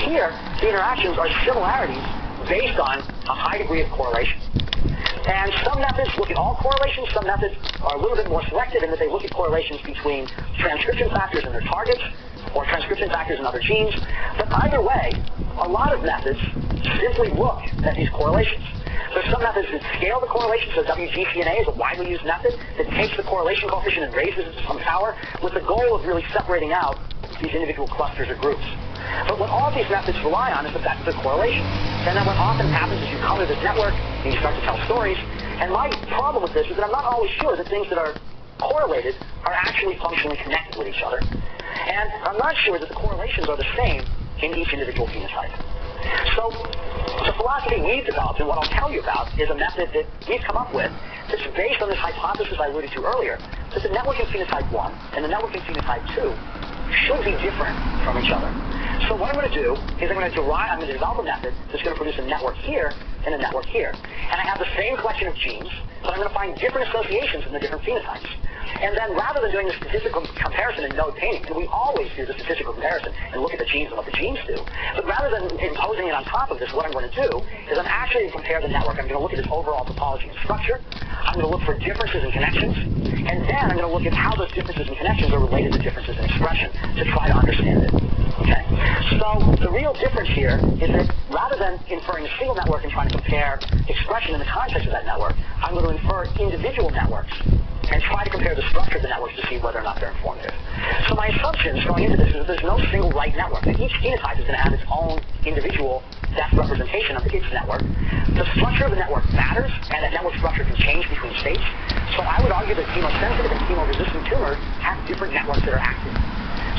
Here, the interactions are similarities based on a high degree of correlation. And some methods look at all correlations. Some methods are a little bit more selective in that they look at correlations between transcription factors and their targets, or transcription factors and other genes. But either way, a lot of methods simply look at these correlations. There's some methods that scale the correlation, so WGCNA is a widely used method that takes the correlation coefficient and raises it to some power with the goal of really separating out these individual clusters or groups. But what all these methods rely on is the fact of the correlation. And then what often happens is you come to this network and you start to tell stories. And my problem with this is that I'm not always sure that things that are correlated are actually functionally connected with each other. And I'm not sure that the correlations are the same in each individual phenotype. So the philosophy we've developed, and what I'll tell you about, is a method that we've come up with that's based on this hypothesis I alluded to earlier, that the network in phenotype 1 and the network in phenotype 2 should be different from each other. So what I'm going to do is I'm going to develop a method that's going to produce a network here and a network here. And I have the same collection of genes, but I'm going to find different associations in the different phenotypes. And then rather than doing the statistical comparison in node painting, and we always do the statistical comparison and look at the genes and what the genes do, but rather than imposing it on top of this, what I'm going to do is I'm actually going to compare the network. I'm going to look at its overall topology and structure. I'm going to look for differences in connections. And then I'm going to look at how those differences in connections are related to differences in expression to try to understand it. Okay? So the real difference here is that rather than inferring a single network and trying to compare expression in the context of that network, I'm going to infer individual networks and try to compare the structure of the networks to see whether or not they're informative. So my assumptions going into this is that there's no single right network, that each phenotype is going to have its own individual depth representation of its network. The structure of the network matters, and that network structure can change between states. So I would argue that chemosensitive and chemoresistant tumors have different networks that are active.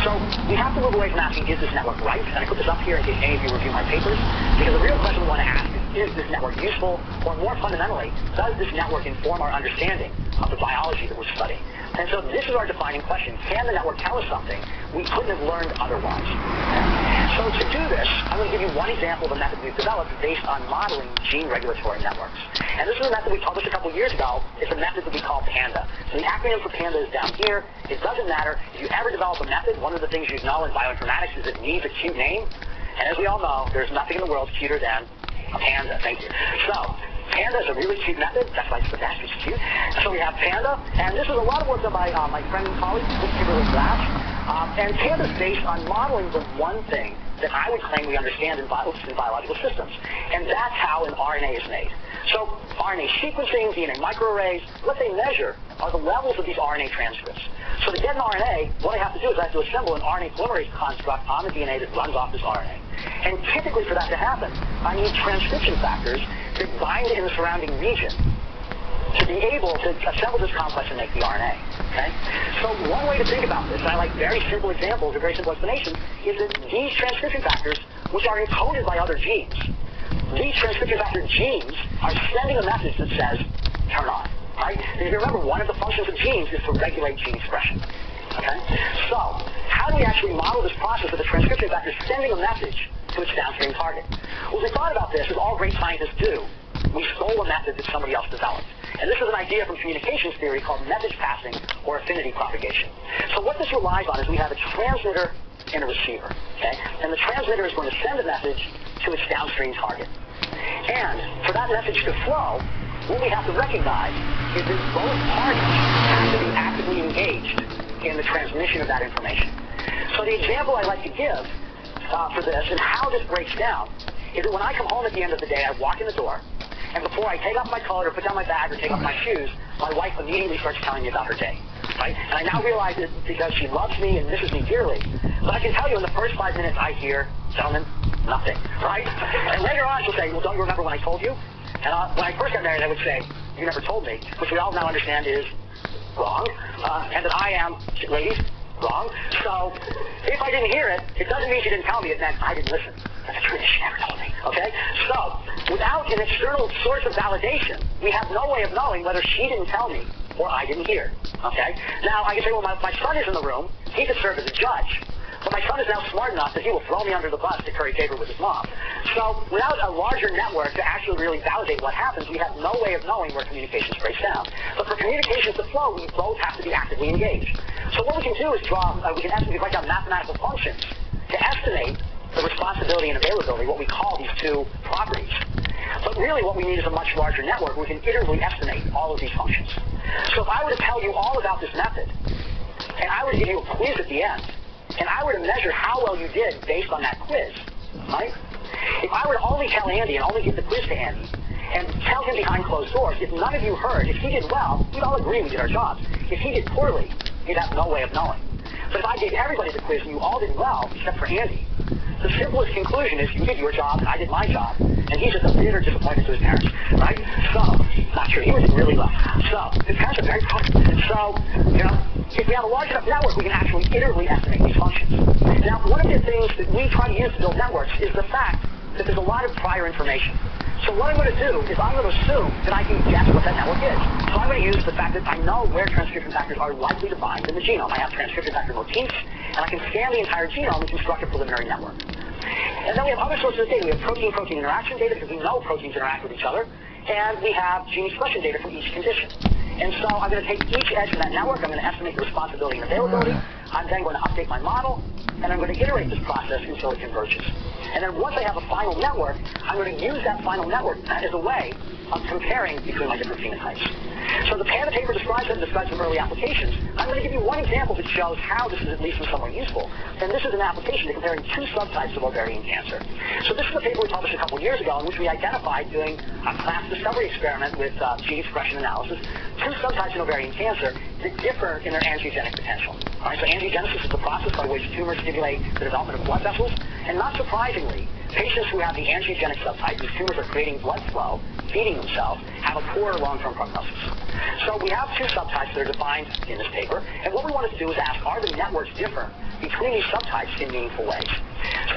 So we have to move away from asking, is this network right? And I put this up here in case any of you review my papers, because the real question we want to ask is this network useful? Or more fundamentally, does this network inform our understanding of the biology that we're studying? And so this is our defining question. Can the network tell us something we couldn't have learned otherwise? So to do this, I'm going to give you one example of a method we've developed based on modeling gene regulatory networks. And this is a method we published a couple years ago. It's a method that we call PANDA. So the acronym for PANDA is down here. It doesn't matter. If you ever develop a method, one of the things you know in bioinformatics is it needs a cute name. And as we all know, there's nothing in the world cuter than a panda. Thank you. So PANDA is a really cute method. That's why it's the best. It's cute. So we have PANDA, and this is a lot of work done by my friend and colleague, Kimberly Glass. And PANDA is based on modeling the one thing that I would claim we understand in biological systems, and that's how an RNA is made. So RNA sequencing, DNA microarrays, what they measure are the levels of these RNA transcripts. So to get an RNA, what I have to do is I have to assemble an RNA polymerase construct on the DNA that runs off this RNA. And typically for that to happen, I need transcription factors that bind in the surrounding region to be able to assemble this complex and make the RNA. Okay? So one way to think about this, and I like very simple examples or very simple explanations, is that these transcription factors, which are encoded by other genes, these transcription factor genes are sending a message that says, turn on. Right? And if you remember, one of the functions of genes is to regulate gene expression. Okay? So how do we actually model this process of the transcription factor sending a message to its downstream target? Well, we thought about this, as all great scientists do. We stole a method that somebody else developed. And this is an idea from communications theory called message passing or affinity propagation. So what this relies on is we have a transmitter and a receiver. Okay? And the transmitter is going to send a message to its downstream target. And for that message to flow, what we have to recognize is that both parties have to be actively engaged in the transmission of that information. So the example I like to give for this and how this breaks down is that when I come home at the end of the day, I walk in the door, and before I take off my coat or put down my bag or take off my shoes, my wife immediately starts telling me about her day. Right? And I now realize it's because she loves me and misses me dearly. But I can tell you in the first 5 minutes I hear, gentlemen, nothing. Right? And later on she'll say, well, don't you remember when I told you? And when I first got married, I would say, you never told me, which we all now understand is wrong. And that I am, ladies, wrong. So if I didn't hear it, it doesn't mean she didn't tell me. It meant I didn't listen. That's true. She never told me. Okay? So without an external source of validation, we have no way of knowing whether she didn't tell me or I didn't hear. Okay? Now, I can say, well, my son is in the room. He could serve as a judge. But my son is now smart enough that he will throw me under the bus to curry favor with his mom. So without a larger network to actually really validate what happens, we have no way of knowing where communications breaks down. But for communications to flow, we both have to be actively engaged. So what we can do is we can write down mathematical functions to estimate the responsibility and availability, what we call these two properties. But really what we need is a much larger network where we can iteratively estimate all of these functions. So if I were to tell you all about this method, and I were to give you a quiz at the end, and I were to measure how well you did based on that quiz, right? If I were to only tell Andy and only give the quiz to Andy, and tell him behind closed doors, if none of you heard, if he did well, we'd all agree we did our jobs. If he did poorly, you'd have no way of knowing. But if I gave everybody the quiz and you all did well, except for Andy, the simplest conclusion is you did your job and I did my job, and he's just a bitter disappointment to his parents, right? So, not true, he was really well. So, his parents are very proud. So, if we have a large enough network, we can actually iteratively estimate these functions. Now, one of the things that we try to use to build networks is the fact that there's a lot of prior information. So what I'm going to do is I'm going to assume that I can guess what that network is. So I'm going to use the fact that I know where transcription factors are likely to bind in the genome. I have transcription factor motifs, and I can scan the entire genome and construct a preliminary network. And then we have other sources of data. We have protein-protein interaction data because we know proteins interact with each other, and we have gene expression data from each condition. And so I'm going to take each edge of that network. I'm going to estimate the responsibility and availability. I'm then going to update my model, and I'm going to iterate this process until it converges. And then once I have a final network, I'm going to use that final network as a way of comparing between my different phenotypes. So the Panda paper describes some early applications. I'm going to give you one example that shows how this is at least in some way useful. And this is an application to comparing two subtypes of ovarian cancer. So this is a paper we published a couple years ago in which we identified doing a class discovery experiment with gene expression analysis, two subtypes in ovarian cancer that differ in their angiogenic potential. All right, so angiogenesis is the process by which tumors stimulate the development of blood vessels. And not surprisingly, patients who have the angiogenic subtype, whose tumors are creating blood flow, feeding themselves, have a poor long-term prognosis. So we have two subtypes that are defined in this paper, and what we wanted to do is ask, are the networks different between these subtypes in meaningful ways?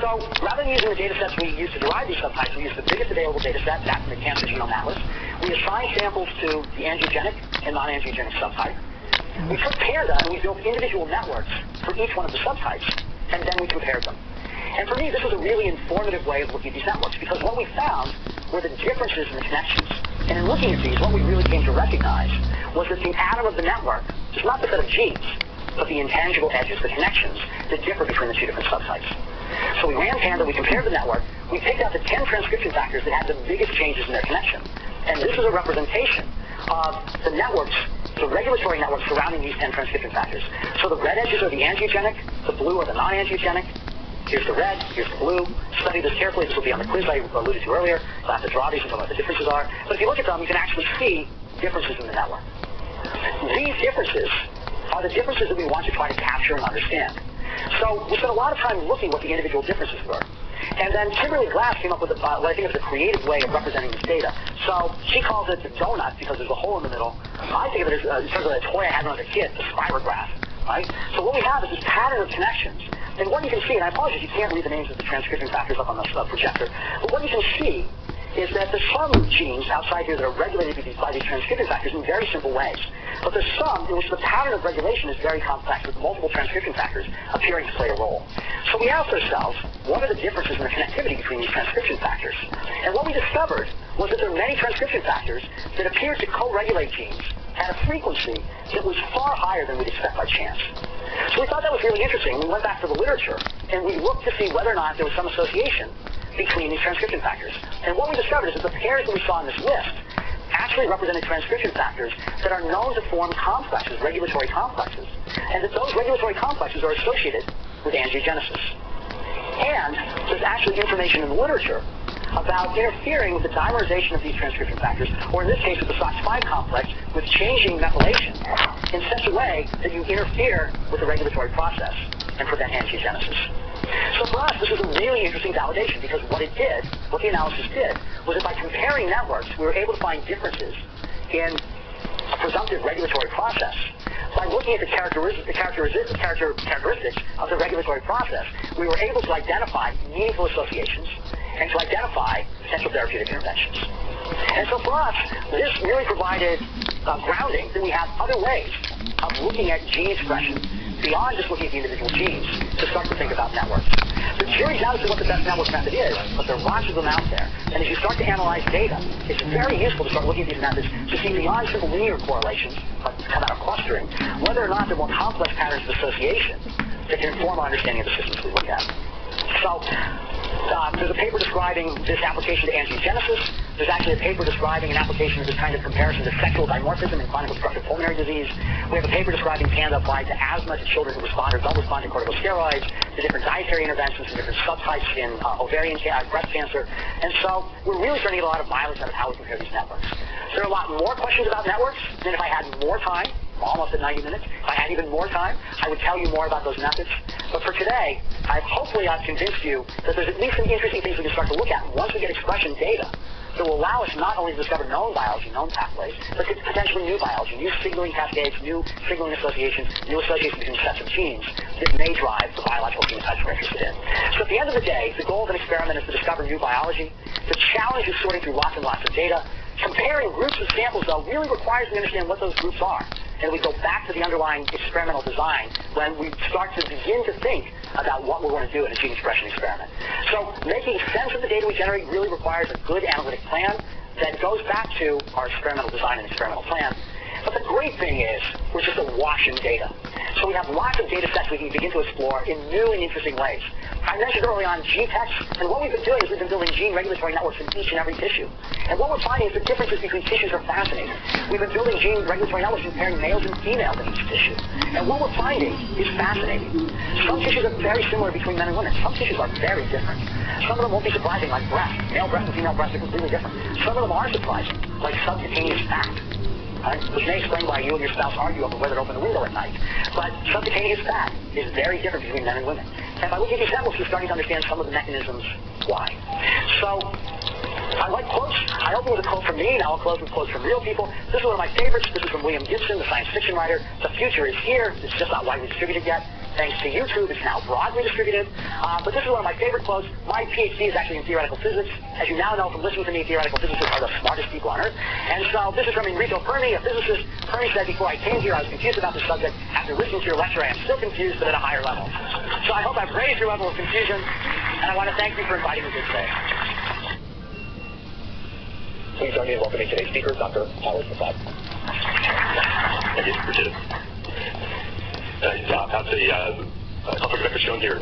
So rather than using the data sets we use to derive these subtypes, we use the biggest available data set, that's in the Cancer Genome Atlas. We assign samples to the angiogenic and non-angiogenic subtype. We took Panda and we built individual networks for each one of the subtypes, and then we compared them. And for me, this was a really informative way of looking at these networks, because what we found were the differences in the connections. And in looking at these, what we really came to recognize was that the atom of the network is not the set of genes, but the intangible edges, the connections that differ between the two different subtypes. So we ran Panda, we compared the network, we picked out the 10 transcription factors that had the biggest changes in their connection. And this is a representation of the networks, the regulatory networks surrounding these 10 transcription factors. So the red edges are the angiogenic, the blue are the non-angiogenic. Here's the red, here's the blue. Study this carefully. This will be on the quiz I alluded to earlier. I'll have to draw these and tell you what the differences are. But if you look at them, you can actually see differences in the network. These differences are the differences that we want to try to capture and understand. So we spent a lot of time looking what the individual differences were. And then Kimberly Glass came up with what I think is a creative way of representing this data. So she calls it the donut because there's a hole in the middle. I think of it as, in terms of a toy I had when I was a kid, the spirograph. Right? So what we have is this pattern of connections. And what you can see, and I apologize, you can't read the names of the transcription factors up on the projector, but what you can see is that there's some genes outside here that are regulated by these transcription factors in very simple ways. But there's some in which the pattern of regulation is very complex, with multiple transcription factors appearing to play a role. So we asked ourselves, what are the differences in the connectivity between these transcription factors? And what we discovered was that there are many transcription factors that appear to co-regulate genes at a frequency that was far higher than we'd expect by chance. So we thought that was really interesting. We went back to the literature, and we looked to see whether or not there was some association between these transcription factors. And what we discovered is that the pairs that we saw in this list actually represented transcription factors that are known to form complexes, regulatory complexes, and that those regulatory complexes are associated with angiogenesis. And there's actually information in the literature about interfering with the dimerization of these transcription factors, or in this case with the SOX5 complex, with changing methylation in such a way that you interfere with the regulatory process and prevent angiogenesis. So for us, this was a really interesting validation, because what it did, what the analysis did, was that by comparing networks, we were able to find differences in a presumptive regulatory process. By looking at the characteristics of the regulatory process, we were able to identify meaningful associations and to identify potential therapeutic interventions. And so for us, this really provided grounding that we have other ways of looking at gene expression beyond just looking at the individual genes to start to think about networks. The jury's out as to what the best network method is, but there are lots of them out there. And as you start to analyze data, it's very useful to start looking at these methods to see beyond simple linear correlations, but come out of clustering, whether or not there are more complex patterns of association that can inform our understanding of the systems we look at. So There's a paper describing this application to angiogenesis. There's actually a paper describing an application of this kind of comparison to sexual dimorphism in chronic obstructive pulmonary disease. We have a paper describing Panda applied to asthma to children who respond or don't respond to corticosteroids, to different dietary interventions, to different subtypes in ovarian breast cancer. And so we're really starting to get a lot of mileage out of how we compare these networks. There are a lot more questions about networks than if I had more time. Almost at 90 minutes. If I had even more time, I would tell you more about those methods. But for today, hopefully I've convinced you that there's at least some interesting things we can start to look at once we get expression data that will allow us not only to discover known biology, known pathways, but potentially new biology, new signaling cascades, new signaling associations, new associations between sets of genes that may drive the biological phenotypes we're interested in. So at the end of the day, the goal of an experiment is to discover new biology. The challenge is sorting through lots and lots of data. Comparing groups of samples, though, really requires we understand what those groups are. And we go back to the underlying experimental design when we start to begin to think about what we're going to do in a gene expression experiment. So making sense of the data we generate really requires a good analytic plan that goes back to our experimental design and experimental plan. But the great thing is we're just awash in data. So we have lots of data sets we can begin to explore in new and interesting ways. I mentioned early on GTEx, and what we've been doing is we've been building gene regulatory networks in each and every tissue. And what we're finding is the differences between tissues are fascinating. We've been building gene regulatory networks comparing males and females in each tissue. And what we're finding is fascinating. Some tissues are very similar between men and women. Some tissues are very different. Some of them won't be surprising, like breast. Male breast and female breast are completely different. Some of them are surprising, like subcutaneous fat. Which may explain why you and your spouse argue over whether to open the window at night. But subcutaneous fat is very different between men and women. And by looking at these networks, we're starting to understand some of the mechanisms why. So, I like quotes. I open with a quote from me, now I'll close with quotes from real people. This is one of my favorites. This is from William Gibson, the science fiction writer. The future is here. It's just not widely distributed yet. Thanks to YouTube, it's now broadly distributed. But this is one of my favorite quotes. My PhD is actually in theoretical physics. As you now know from listening to me, theoretical physicists are the smartest people on Earth. And so this is from Enrico Fermi, a physicist. Fermi said, before I came here, I was confused about this subject. After listening to your lecture, I am still confused, but at a higher level. So I hope I've raised your level of confusion, and I want to thank you for inviting me here today. Please join me in welcoming today's speaker, Dr. Howard Prasad. Thank you. Appreciate it. That's a conflict of interest shown here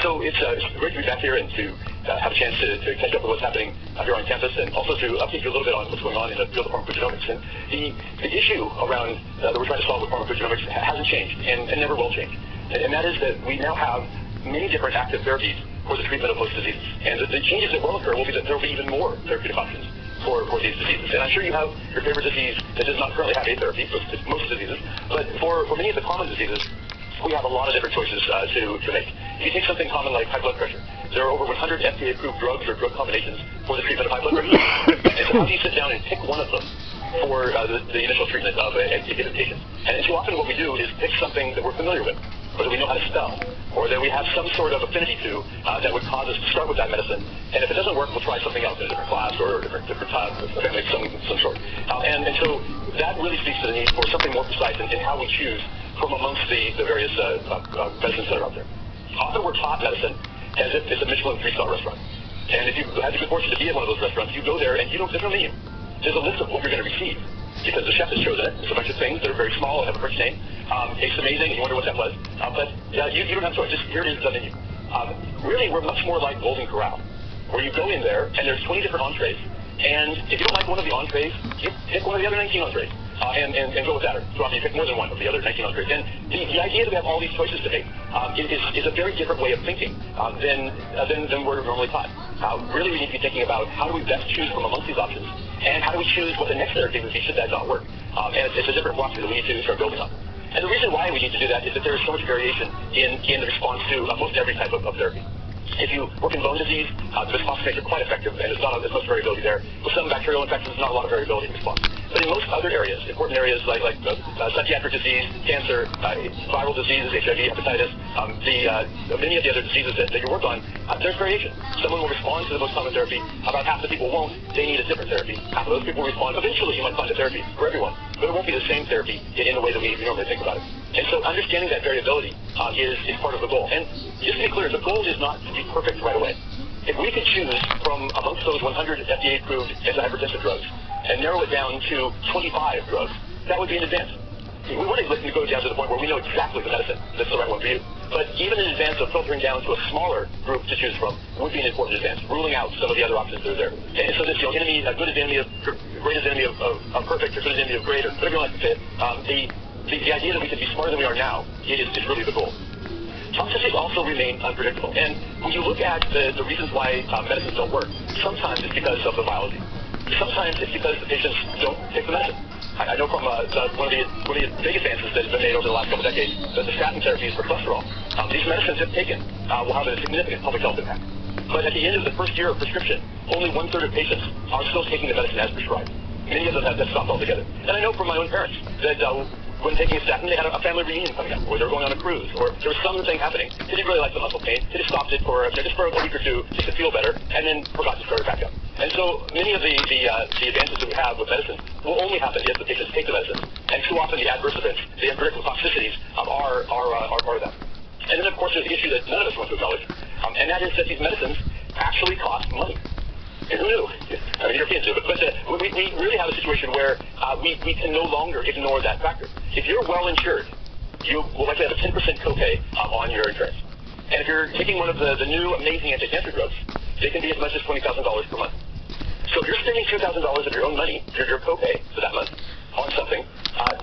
So it's great to be back here and to have a chance to catch up with what's happening here on campus, and also to update you a little bit on what's going on in the field of pharmacogenomics. And the issue around that we're trying to solve with pharmacogenomics hasn't changed and never will change. And that is that we now have many different active therapies for the treatment of most diseases. And the changes that will occur will be that there will be even more therapeutic options for these diseases. And I'm sure you have your favorite disease that does not currently have a therapy for most diseases, but for many of the common diseases, we have a lot of different choices to make. If you take something common like high blood pressure, there are over 100 FDA-approved drugs or drug combinations for the treatment of high blood pressure. And so how do you sit down and pick one of them for the initial treatment of a given patient? And too often what we do is pick something that we're familiar with, or that we know how to spell, or that we have some sort of affinity to that would cause us to start with that medicine. And if it doesn't work, we'll try something else in a different class or a different family of some sort. And so that really speaks to the need for something more precise in how we choose from amongst the various medicines that are out there. Often we're taught medicine as if it's a Michelin 3-star restaurant. And if you had the good fortune to be at one of those restaurants, you go there and there's no menu. There's a list of what you're going to receive, because the chef has chosen it. It's a bunch of things that are very small and have a French name. Tastes amazing, and you wonder what that was. But you don't have a choice. Just here it is, the menu. Really, we're much more like Golden Corral, where you go in there, and there's 20 different entrees. And if you don't like one of the entrees, you pick one of the other 19 entrees. And go with that. Or so often you pick more than one of the other 19 entrees. And the idea that we have all these choices to make is a very different way of thinking than we're normally taught. Really, we need to be thinking about how do we best choose from amongst these options, and how do we choose what the next therapy would be should that not work. And it's a different philosophy that we need to start building on. And the reason why we need to do that is that there is so much variation in the response to most every type of therapy. If you work in bone disease, the bisphosphonates are quite effective, and there's not as much variability there. With some bacterial infections, not a lot of variability in response. But in most other areas, important areas like psychiatric disease, cancer, viral diseases, HIV, hepatitis, many of the other diseases that you work on, there's variation. Someone will respond to the most common therapy. About half the people won't. They need a different therapy. Half of those people respond. Eventually, you might find a therapy for everyone, but it won't be the same therapy in the way that we normally think about it. And so understanding that variability is part of the goal. And just to be clear, the goal is not to be perfect right away. If we could choose from amongst those 100 FDA-approved antihypertensive drugs and narrow it down to 25 drugs, that would be an advance. We want to go down to the point where we know exactly the medicine that's the right one for you. But even in advance of filtering down to a smaller group to choose from would be an important advance, ruling out some of the other options that are there. And so this, good is enemy of great is enemy of perfect, or good is enemy of great, or whatever you like to say it. The idea that we can be smarter than we are now is really the goal. Toxicities also remain unpredictable. And when you look at the reasons why medicines don't work, sometimes it's because of the biology. Sometimes it's because the patients don't take the medicine. I know from one of the big advances that have been made over the last couple of decades, that the statin therapies for cholesterol, these medicines if taken will have a significant public health impact. But at the end of the first year of prescription, only 1/3 of patients are still taking the medicine as prescribed. Many of them have stopped altogether. And I know from my own parents that when taking a statin, they had a family reunion coming up, or they were going on a cruise, or there was something happening. They didn't really like the muscle pain. They just stopped it for just for a week or two just to feel better, and then forgot to start it back up. And so many of the advances that we have with medicine will only happen if the patients take the medicine. And too often the adverse events, the unpredictable toxicities, are part of that. And then of course there's the issue that none of us want to acknowledge, and that is that these medicines actually cost money. And who knew? I mean, Europeans do, but we really have a situation where we can no longer ignore that factor. If you're well insured, you will likely have a 10% copay on your insurance. And if you're taking one of the new amazing anti-cancer drugs, they can be as much as $20,000 per month. So if you're spending $2,000 of your own money, your copay for that month, on something,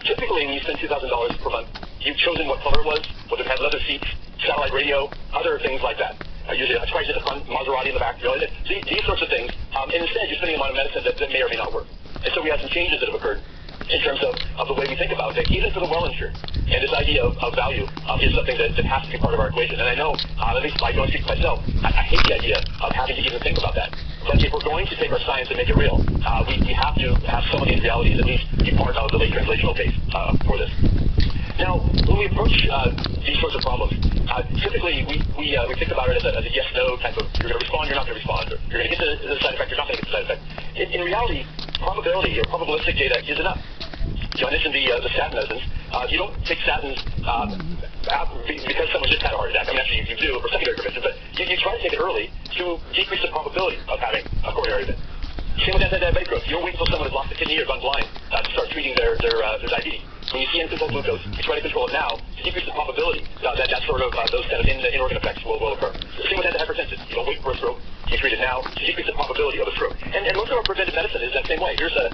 typically when you spend $2,000 per month, you've chosen what color it was, whether it had leather seats, satellite radio, other things like that. Usually a tricycle, Maserati in the back, these sorts of things. And instead, you're spending them on a medicine that may or may not work. And so we have some changes that have occurred in terms of the way we think about it, even for the well-insured. And this idea of value is something that has to be part of our equation. And I know, at least I don't speak for myself, I hate the idea of having to even think about that. But if we're going to take our science and make it real, we have to have some of these realities at least be part of the late translational phase for this. Now, when we approach these sorts of problems, typically we think about it as a yes-no type of, you're going to respond, you're not going to respond, or you're going to get the side effect, you're not going to get the side effect. In reality, probability or probabilistic data is enough. I mentioned the statin medicines. You don't take statins because someone just had a heart attack. I mean, actually, you do for secondary prevention, but you try to take it early to decrease the probability of having a coronary event. Same with anti-diabetic drugs. You don't wait until someone has lost a kidney or gone blind to start treating their diabetes. When you see uncontrolled glucose, you try to control it now to decrease the probability that sort of those kind of inorganic effects will occur. Same with antihypertensive. You don't wait for a stroke. You treat it now to decrease the probability of a stroke. And most of our preventive medicine is that same way. Here's an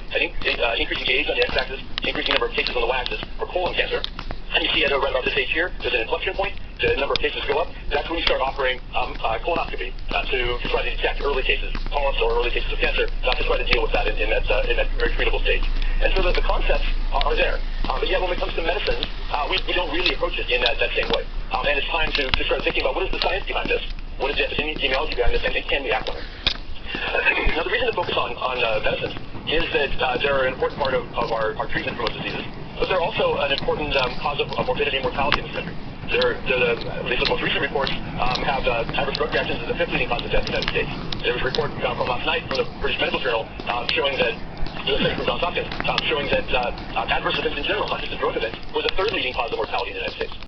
increasing age on the x-axis, increasing number of cases on the y-axis for colon cancer. And you see right about this age here, there's an inflection point. The number of cases go up. That's when you start offering colonoscopy to try to detect early cases, polyps or early cases of cancer, to try to deal with that in that very treatable stage. And so the concepts are there. But yet when it comes to medicines, we don't really approach it in that same way. And it's time to start thinking about what is the science behind this? What is the epidemiology behind this? And can we act on it? Now the reason to focus on medicines is that they're an important part of our treatment for most diseases. But they're also an important cause of morbidity and mortality in this country. At least the most recent reports have adverse drug reactions as the 5th leading cause of death in the United States. There was a report from last night from the British Medical Journal showing that, from Johns Hopkins, showing that adverse events in general, not just the drug events, were the 3rd leading cause of mortality in the United States.